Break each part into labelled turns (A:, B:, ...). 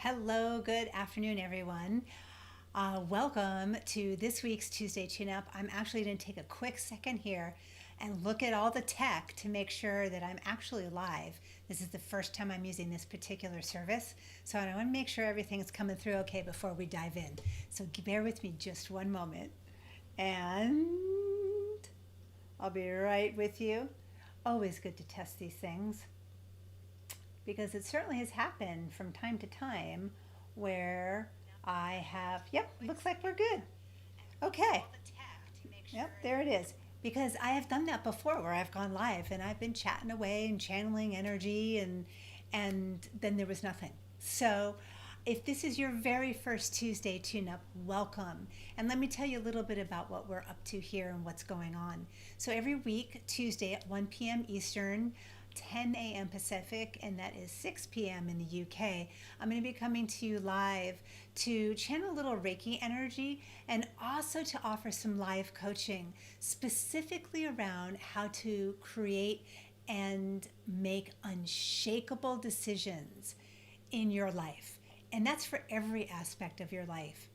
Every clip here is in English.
A: Hello, good afternoon, everyone. Welcome to this week's Tuesday Tune Up. I'm actually going to take a quick second here and look at all the tech to make sure that I'm actually live. This is the first time I'm using this particular service, so I want to make sure everything's coming through okay before we dive in. So bear with me just one moment, and I'll be right with you. Always good to test these things, because it certainly has happened from time to time where yep, looks like we're good. Okay, yep, there it is. Because I have done that before where I've gone live and I've been chatting away and channeling energy and then there was nothing. So if this is your very first Tuesday tune up, welcome. And let me tell you a little bit about what we're up to here and what's going on. So every week, Tuesday at 1 p.m. Eastern, 10 a.m. Pacific, and that is 6 p.m. in the UK. I'm going to be coming to you live to channel a little Reiki energy and also to offer some live coaching specifically around how to create and make unshakable decisions in your life. And that's for every aspect of your life.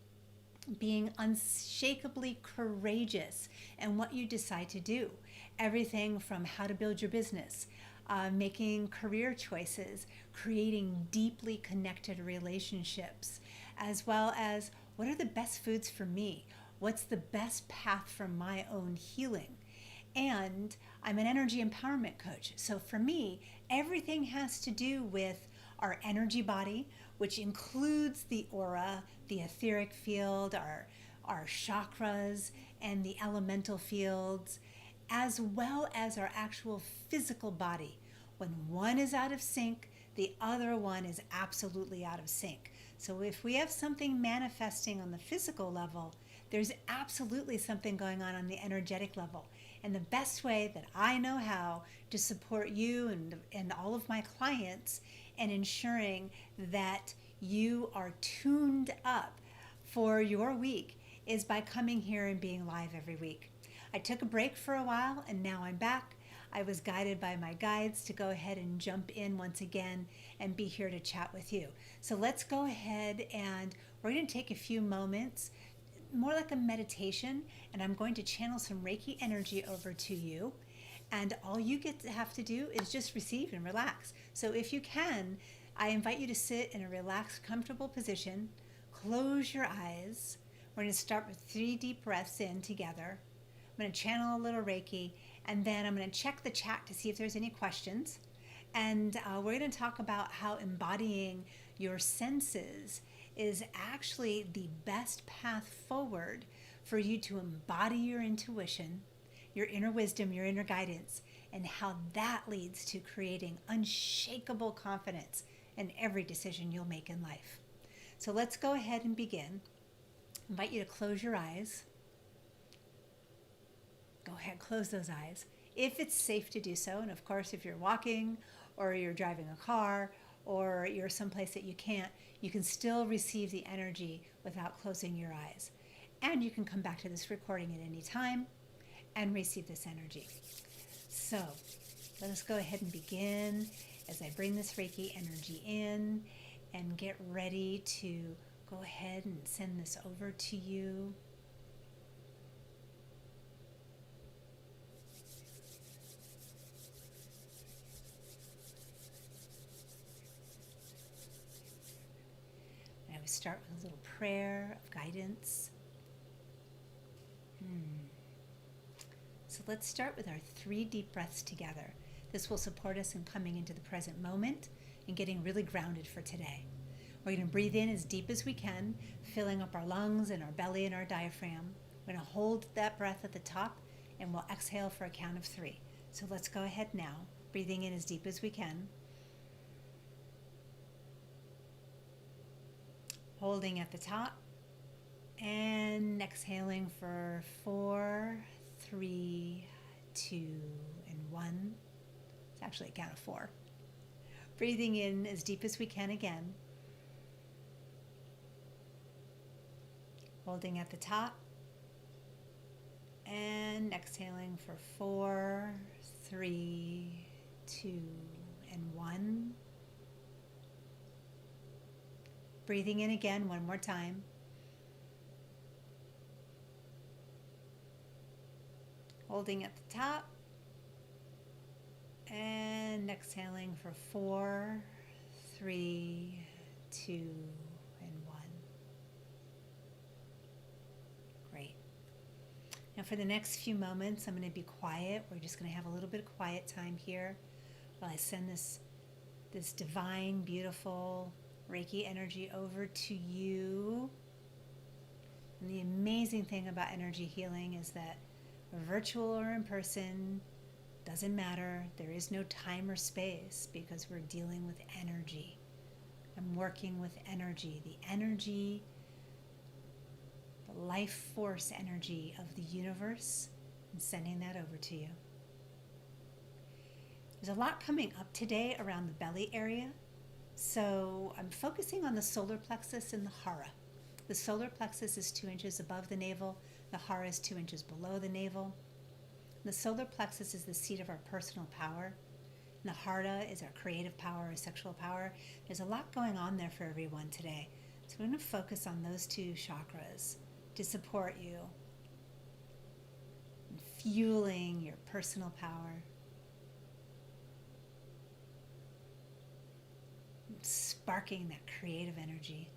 A: Being unshakably courageous in what you decide to do. Everything from how to build your business, making career choices, creating deeply connected relationships, as well as what are the best foods for me? What's the best path for my own healing? And I'm an energy empowerment coach. So for me, everything has to do with our energy body, which includes the aura, the etheric field, our chakras, and the elemental fields, as well as our actual physical body. When one is out of sync, the other one is absolutely out of sync. So if we have something manifesting on the physical level, there's absolutely something going on the energetic level. And the best way that I know how to support you and all of my clients and ensuring that you are tuned up for your week is by coming here and being live every week. I took a break for a while and now I'm back. I was guided by my guides to go ahead and jump in once again and be here to chat with you. So let's go ahead and we're going to take a few moments, more like a meditation, and I'm going to channel some Reiki energy over to you. And all you have to do is just receive and relax. So if you can, I invite you to sit in a relaxed, comfortable position. Close your eyes. We're going to start with 3 deep breaths in together. I'm going to channel a little Reiki, and then I'm going to check the chat to see if there's any questions. And we're going to talk about how embodying your senses is actually the best path forward for you to embody your intuition, your inner wisdom, your inner guidance, and how that leads to creating unshakable confidence in every decision you'll make in life. So let's go ahead and begin. I invite you to close your eyes. Go ahead, close those eyes. If it's safe to do so, and of course, if you're walking or you're driving a car or you're someplace that you can't, you can still receive the energy without closing your eyes. And you can come back to this recording at any time and receive this energy. So let us go ahead and begin as I bring this Reiki energy in and get ready to go ahead and send this over to you. I would start with a little prayer of guidance. So let's start with our 3 deep breaths together. This will support us in coming into the present moment and getting really grounded for today. We're going to breathe in as deep as we can, filling up our lungs and our belly and our diaphragm. We're going to hold that breath at the top and we'll exhale for a count of 3. So let's go ahead now, breathing in as deep as we can. Holding at the top and exhaling for 4, 3, 2, and 1. It's actually a count of 4. Breathing in as deep as we can again. Holding at the top and exhaling for 4, 3, 2, and 1. Breathing in again one more time. Holding at the top. And exhaling for 4, 3, 2, and 1. Great. Now for the next few moments, I'm going to be quiet. We're just going to have a little bit of quiet time here while I send this divine, beautiful Reiki energy over to you. And the amazing thing about energy healing is that virtual or in person, doesn't matter. There is no time or space because we're dealing with energy. I'm working with energy, the life force energy of the universe, and sending that over to you. There's a lot coming up today around the belly area. So I'm focusing on the solar plexus and the hara. The solar plexus is 2 inches above the navel. The hara is 2 inches below the navel. The solar plexus is the seat of our personal power. And the hara is our creative power, our sexual power. There's a lot going on there for everyone today. So we're going to focus on those 2 chakras to support you in fueling your personal power, sparking that creative energy.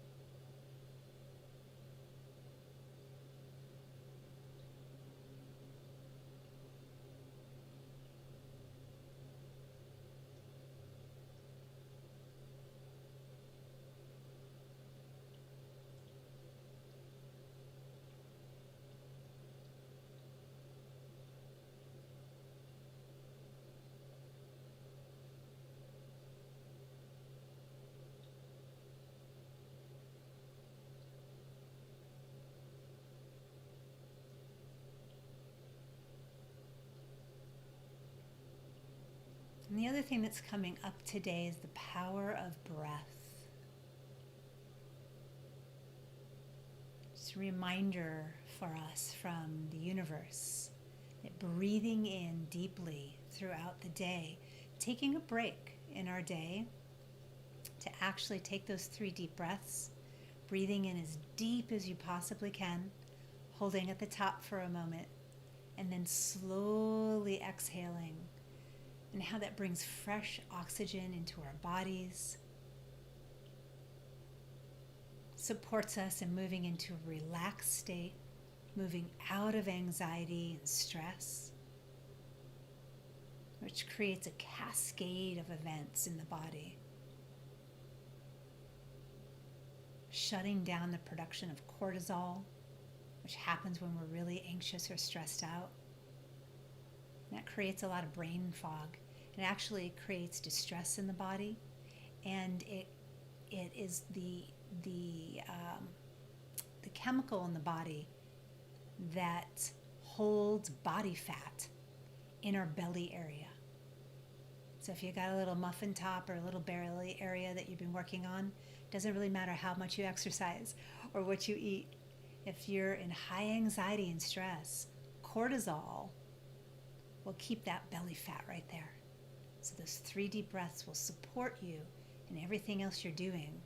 A: And the other thing that's coming up today is the power of breath. Just a reminder for us from the universe that breathing in deeply throughout the day, taking a break in our day to actually take those 3 deep breaths, breathing in as deep as you possibly can, holding at the top for a moment, and then slowly exhaling. And how that brings fresh oxygen into our bodies, supports us in moving into a relaxed state, moving out of anxiety and stress, which creates a cascade of events in the body, shutting down the production of cortisol, which happens when we're really anxious or stressed out. That creates a lot of brain fog. It actually creates distress in the body, and it is the chemical in the body that holds body fat in our belly area. So if you got a little muffin top or a little belly area that you've been working on, it doesn't really matter how much you exercise or what you eat. If you're in high anxiety and stress, cortisol will keep that belly fat right there. So those 3 deep breaths will support you in everything else you're doing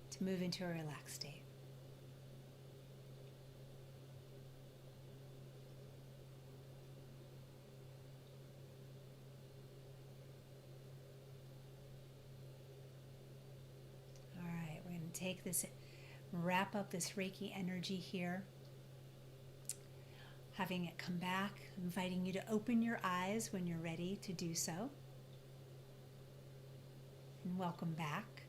A: to move into a relaxed state. All right, we're going to take this, wrap up this Reiki energy here. Having it come back, inviting you to open your eyes when you're ready to do so. And welcome back.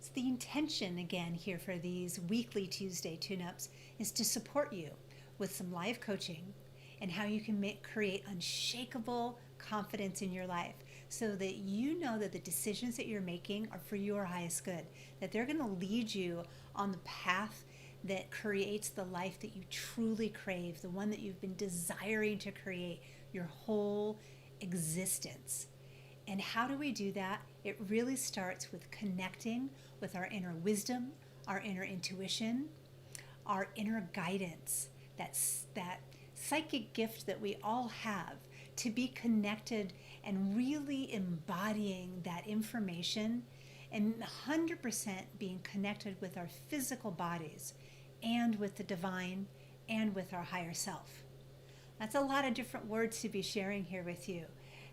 A: So the intention again here for these weekly Tuesday tune-ups is to support you with some live coaching and how you can create unshakable confidence in your life so that you know that the decisions that you're making are for your highest good, that they're going to lead you on the path that creates the life that you truly crave, the one that you've been desiring to create your whole existence. And how do we do that? It really starts with connecting with our inner wisdom, our inner intuition, our inner guidance, that psychic gift that we all have to be connected and really embodying that information and 100% being connected with our physical bodies and with the divine and with our higher self. That's a lot of different words to be sharing here with you.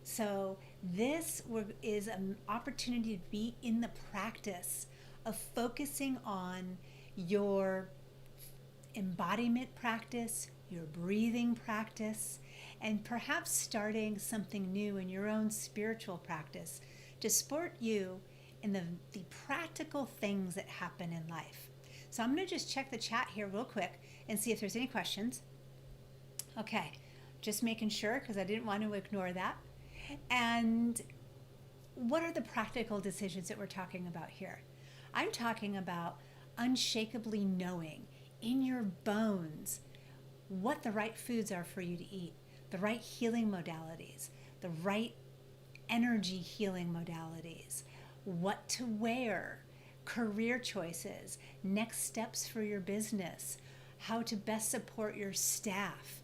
A: So this is an opportunity to be in the practice of focusing on your embodiment practice, your breathing practice, and perhaps starting something new in your own spiritual practice to support you in the practical things that happen in life. So I'm going to just check the chat here real quick and see if there's any questions. Okay, just making sure because I didn't want to ignore that. And what are the practical decisions that we're talking about here? I'm talking about unshakably knowing in your bones what the right foods are for you to eat, the right healing modalities, the right energy healing modalities, what to wear, career choices, next steps for your business, how to best support your staff,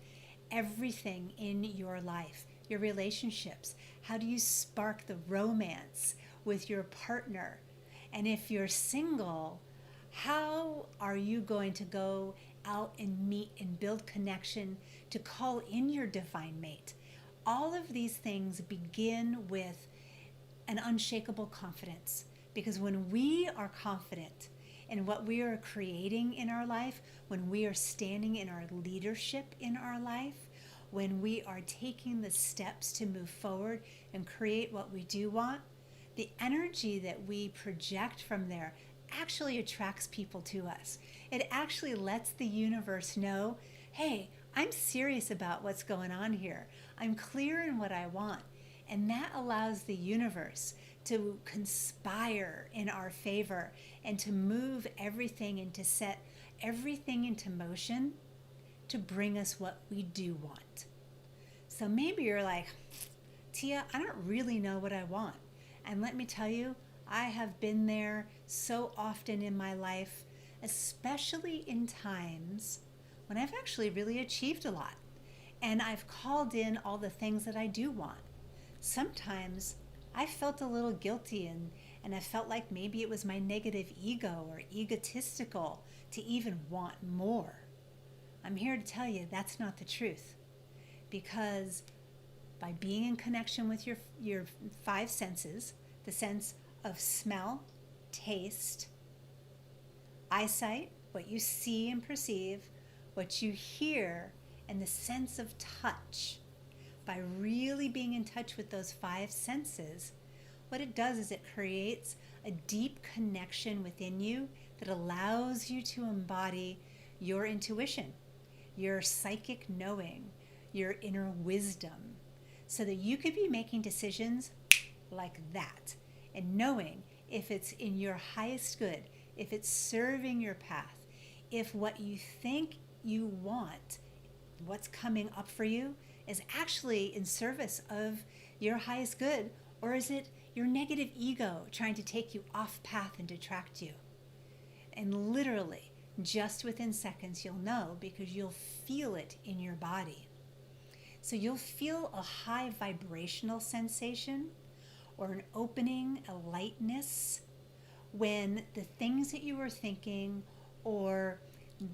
A: everything in your life, your relationships. How do you spark the romance with your partner? And if you're single, how are you going to go out and meet and build connection to call in your divine mate? All of these things begin with an unshakable confidence, because when we are confident in what we are creating in our life, when we are standing in our leadership in our life, when we are taking the steps to move forward and create what we do want, the energy that we project from there actually attracts people to us. It actually lets the universe know, hey, I'm serious about what's going on here. I'm clear in what I want. And that allows the universe to conspire in our favor and to move everything and to set everything into motion to bring us what we do want. So maybe you're like, Tia, I don't really know what I want. And let me tell you, I have been there so often in my life, especially in times when I've actually really achieved a lot. And I've called in all the things that I do want. Sometimes I felt a little guilty and I felt like maybe it was my negative ego or egotistical to even want more. I'm here to tell you that's not the truth. Because by being in connection with your five senses, the sense of smell, taste, eyesight, what you see and perceive, what you hear, and the sense of touch, by really being in touch with those five senses, what it does is it creates a deep connection within you that allows you to embody your intuition, your psychic knowing, your inner wisdom, so that you could be making decisions like that and knowing if it's in your highest good, if it's serving your path, if what you think you want, what's coming up for you, is actually in service of your highest good, or is it your negative ego trying to take you off path and detract you? And literally, just within seconds, you'll know, because you'll feel it in your body. So you'll feel a high vibrational sensation or an opening, a lightness, when the things that you were thinking or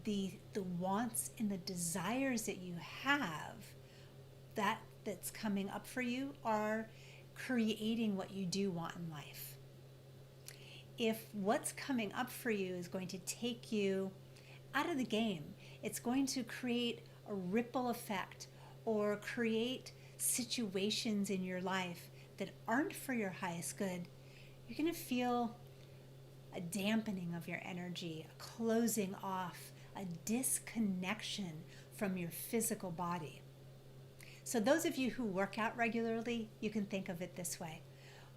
A: the wants and the desires that you have that's coming up for you are creating what you do want in life. If what's coming up for you is going to take you out of the game, it's going to create a ripple effect or create situations in your life that aren't for your highest good, you're going to feel a dampening of your energy, a closing off, a disconnection from your physical body. So those of you who work out regularly, you can think of it this way.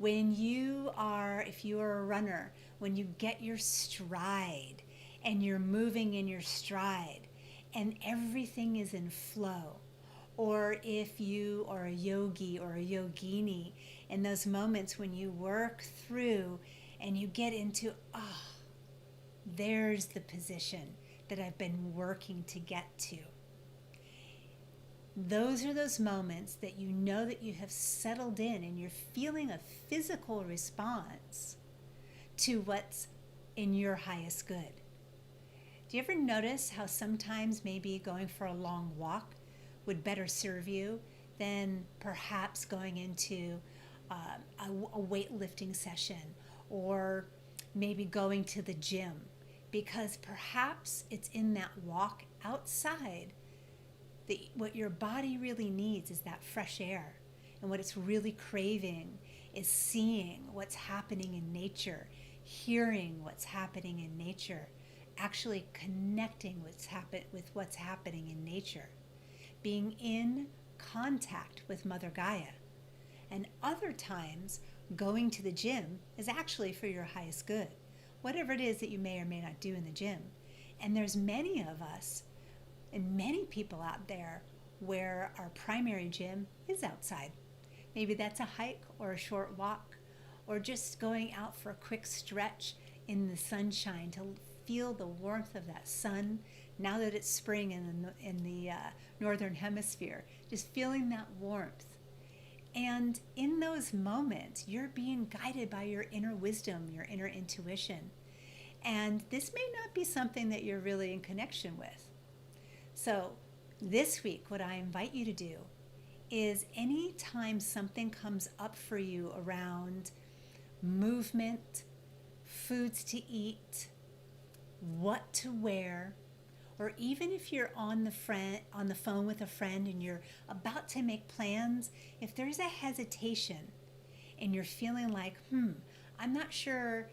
A: If you are a runner, when you get your stride and you're moving in your stride and everything is in flow, or if you are a yogi or a yogini, in those moments when you work through and you get into, there's the position that I've been working to get to. Those are those moments that you know that you have settled in and you're feeling a physical response to what's in your highest good. Do you ever notice how sometimes maybe going for a long walk would better serve you than perhaps going into a weightlifting session, or maybe going to the gym? Because perhaps it's in that walk outside that what your body really needs is that fresh air. And what it's really craving is seeing what's happening in nature, hearing what's happening in nature, actually connecting with what's happening in nature, being in contact with Mother Gaia. And other times, going to the gym is actually for your highest good, whatever it is that you may or may not do in the gym. And there's many of us and many people out there where our primary gym is outside. Maybe that's a hike or a short walk, or just going out for a quick stretch in the sunshine to feel the warmth of that sun now that it's spring in the northern hemisphere, just feeling that warmth. And in those moments, you're being guided by your inner wisdom, your inner intuition. And this may not be something that you're really in connection with. So this week, what I invite you to do is anytime something comes up for you around movement, foods to eat, what to wear, or even if you're on the phone with a friend and you're about to make plans, if there's a hesitation and you're feeling like, I'm not sure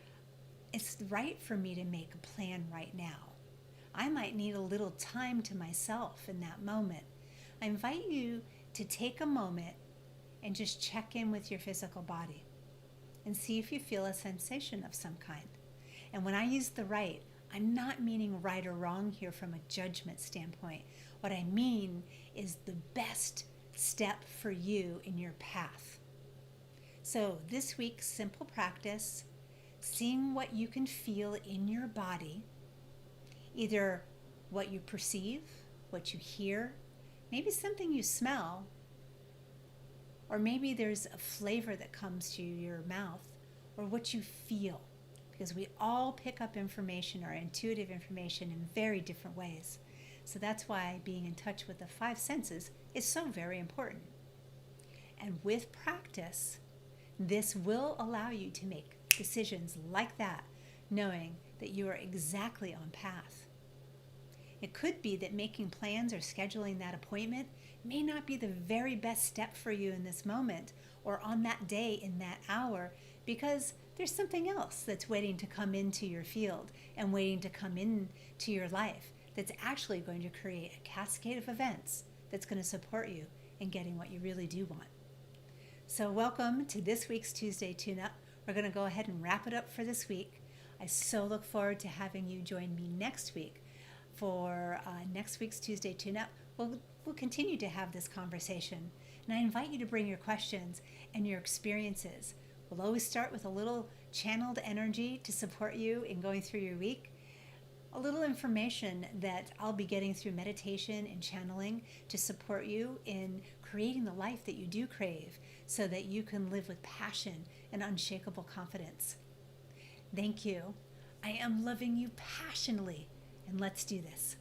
A: it's right for me to make a plan right now. I might need a little time to myself in that moment. I invite you to take a moment and just check in with your physical body and see if you feel a sensation of some kind. And when I use the right, I'm not meaning right or wrong here from a judgment standpoint. What I mean is the best step for you in your path. So this week's simple practice, seeing what you can feel in your body, either what you perceive, what you hear, maybe something you smell, or maybe there's a flavor that comes to your mouth, or what you feel. Because we all pick up information, or intuitive information, in very different ways. So that's why being in touch with the five senses is so very important. And with practice, this will allow you to make decisions like that, knowing that you are exactly on path. It could be that making plans or scheduling that appointment may not be the very best step for you in this moment, or on that day, in that hour, because there's something else that's waiting to come into your field and waiting to come into your life that's actually going to create a cascade of events that's going to support you in getting what you really do want. So welcome to this week's Tuesday Tune-Up. We're going to go ahead and wrap it up for this week. I so look forward to having you join me next week for next week's Tuesday Tune-Up. We'll continue to have this conversation, and I invite you to bring your questions and your experiences. We'll always start with a little channeled energy to support you in going through your week, a little information that I'll be getting through meditation and channeling to support you in creating the life that you do crave, so that you can live with passion and unshakable confidence. Thank you. I am loving you passionately, and let's do this.